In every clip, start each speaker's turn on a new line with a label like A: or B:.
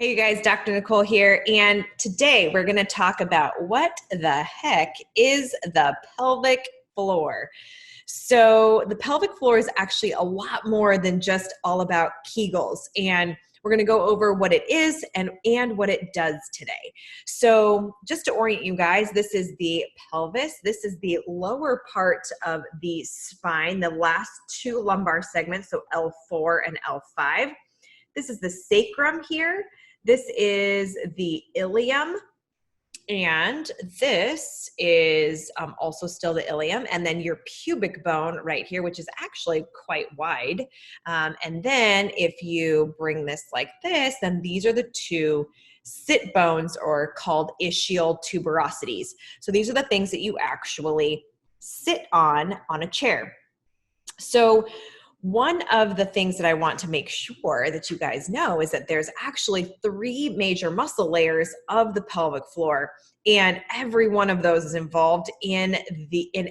A: Hey you guys, Dr. Nicole here, and today we're going to talk about what the heck is the pelvic floor. So the pelvic floor is actually a lot more than just all about Kegels, and we're going to go over what it is and what it does today. So just to orient you guys, this is the pelvis. This is the lower part of the spine, the last two lumbar segments, so L4 and L5. This is the sacrum here. This is the ilium, and this is also still the ilium, and then your pubic bone right here, which is actually quite wide. And then if you bring this like this, then these are the two sit bones, or called ischial tuberosities. So these are the things that you actually sit on a chair. So one of the things that I want to make sure that you guys know is that there's actually three major muscle layers of the pelvic floor, and every one of those is involved in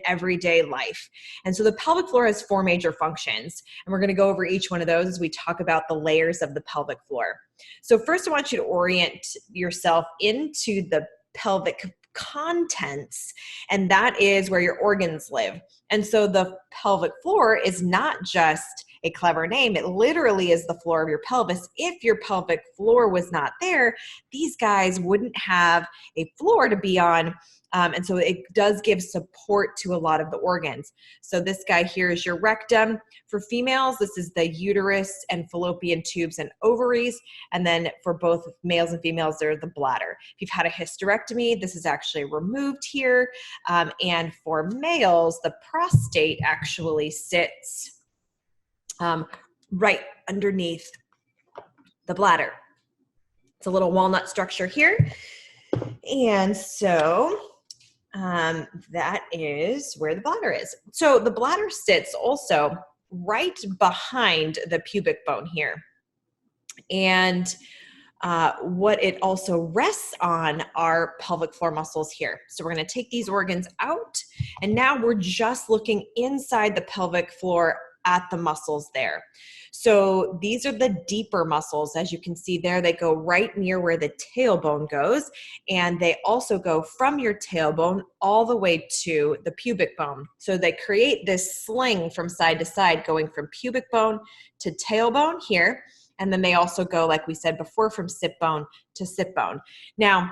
A: everyday life. And so the pelvic floor has four major functions, and we're going to go over each one of those as we talk about the layers of the pelvic floor. So first, I want you to orient yourself into the pelvic contents, and that is where your organs live. And so the pelvic floor is not just a clever name. It literally is the floor of your pelvis. If your pelvic floor was not there, these guys wouldn't have a floor to be on. And so it does give support to a lot of the organs. So this guy here is your rectum. For females, this is the uterus and fallopian tubes and ovaries. And then for both males and females, they're the bladder. If you've had a hysterectomy, this is actually removed here. And for males, the prostate actually sits right underneath the bladder. It's a little walnut structure here. And so that is where the bladder is. So the bladder sits also right behind the pubic bone here. And what it also rests on are pelvic floor muscles here. So we're going to take these organs out, and now we're just looking inside the pelvic floor at the muscles there. So these are the deeper muscles. As you can see there, they go right near where the tailbone goes, and they also go from your tailbone all the way to the pubic bone. So they create this sling from side to side, going from pubic bone to tailbone here, and then they also go, like we said before, from sit bone to sit bone. Now,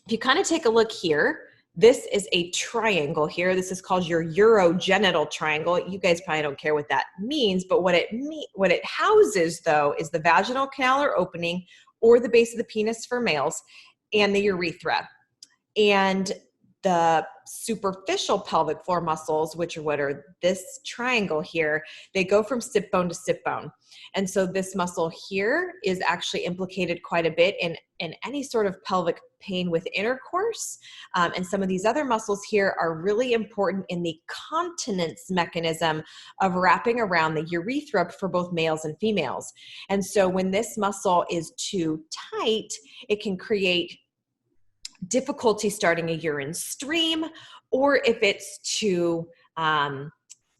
A: if you kind of take a look here, this is a triangle here. This is called your urogenital triangle. You guys probably don't care what that means, but what it houses, though, is the vaginal canal or opening, or the base of the penis for males, and the urethra. And the superficial pelvic floor muscles, which are what are this triangle here, they go from sit bone to sit bone. And so this muscle here is actually implicated quite a bit in any sort of pelvic pain with intercourse. And some of these other muscles here are really important in the continence mechanism of wrapping around the urethra for both males and females. And so when this muscle is too tight, it can create difficulty starting a urine stream, or if it's too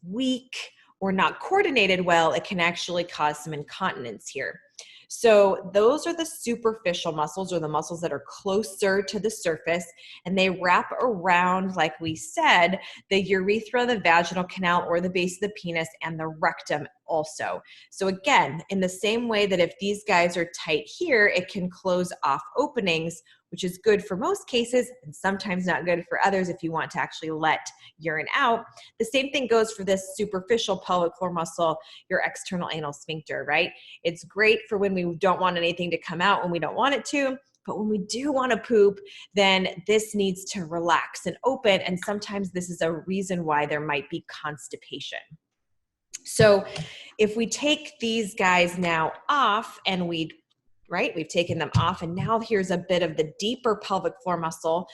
A: weak or not coordinated well, it can actually cause some incontinence here. So those are the superficial muscles, or the muscles that are closer to the surface, and they wrap around, like we said, the urethra, the vaginal canal, or the base of the penis, and the rectum also. So again, in the same way that if these guys are tight here, it can close off openings, which is good for most cases and sometimes not good for others if you want to actually let urine out. The same thing goes for this superficial pelvic floor muscle, your external anal sphincter, right? It's great for when we don't want anything to come out when we don't want it to, but when we do want to poop, then this needs to relax and open, and sometimes this is a reason why there might be constipation. So if we take these guys now off, and we've taken them off, and now here's a bit of the deeper pelvic floor muscle.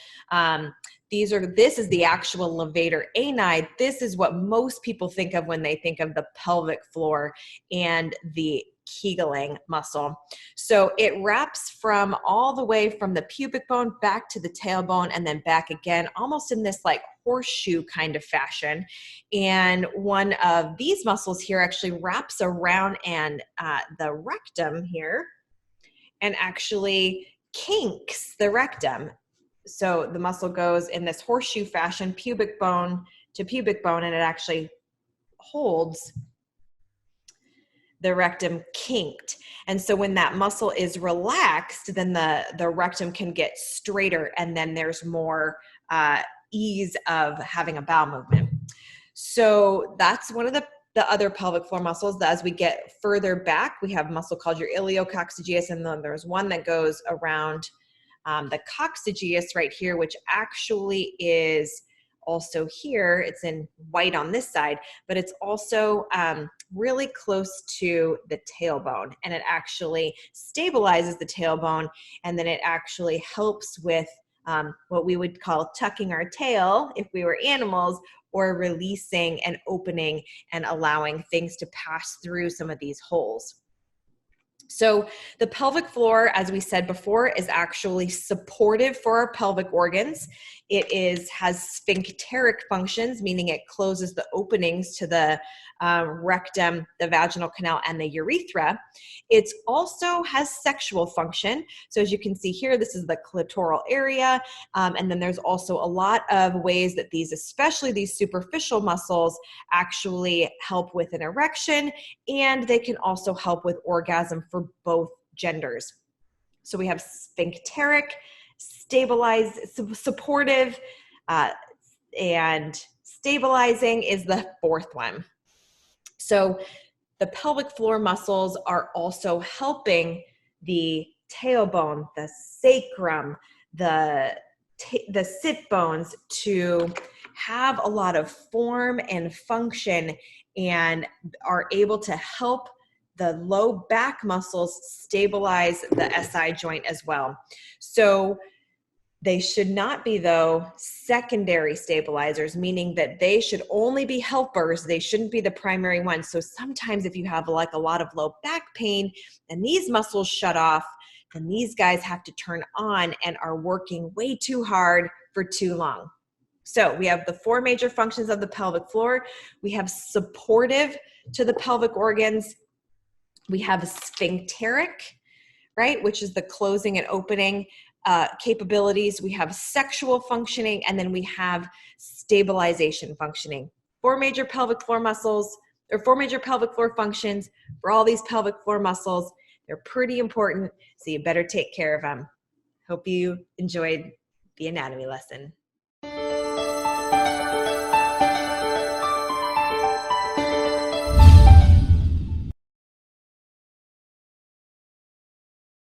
A: This is the actual levator ani. This is what most people think of when they think of the pelvic floor and the Kegeling muscle. So it wraps from all the way from the pubic bone back to the tailbone, and then back again, almost in this like horseshoe kind of fashion. And one of these muscles here actually wraps around and the rectum here. and actually kinks the rectum. So the muscle goes in this horseshoe fashion, pubic bone to pubic bone, and it actually holds the rectum kinked. And so when that muscle is relaxed, then the rectum can get straighter, and then there's more ease of having a bowel movement. So that's one of the other pelvic floor muscles. As we get further back, we have a muscle called your iliococcygeus, and then there's one that goes around the coccygeus right here, which actually is also here. It's in white on this side, but it's also really close to the tailbone, and it actually stabilizes the tailbone, and then it actually helps with what we would call tucking our tail if we were animals, or releasing and opening and allowing things to pass through some of these holes. So the pelvic floor, as we said before, is actually supportive for our pelvic organs. It has sphincteric functions, meaning it closes the openings to the rectum, the vaginal canal, and the urethra. It also has sexual function. So as you can see here, this is the clitoral area. And then there's also a lot of ways that these, especially these superficial muscles, actually help with an erection, and they can also help with orgasm for both genders. So we have sphincteric, supportive, and stabilizing is the fourth one. So the pelvic floor muscles are also helping the tailbone, the sacrum, the sit bones to have a lot of form and function, and are able to help the low back muscles stabilize the SI joint as well. So they should not be, though, secondary stabilizers, meaning that they should only be helpers. They shouldn't be the primary ones. So sometimes if you have like a lot of low back pain and these muscles shut off, then these guys have to turn on and are working way too hard for too long. So we have the four major functions of the pelvic floor. We have supportive to the pelvic organs. We have sphincteric, right, which is the closing and opening capabilities. We have sexual functioning, and then we have stabilization functioning. Four major pelvic floor muscles, or four major pelvic floor functions for all these pelvic floor muscles. They're pretty important, so you better take care of them. Hope you enjoyed the anatomy lesson.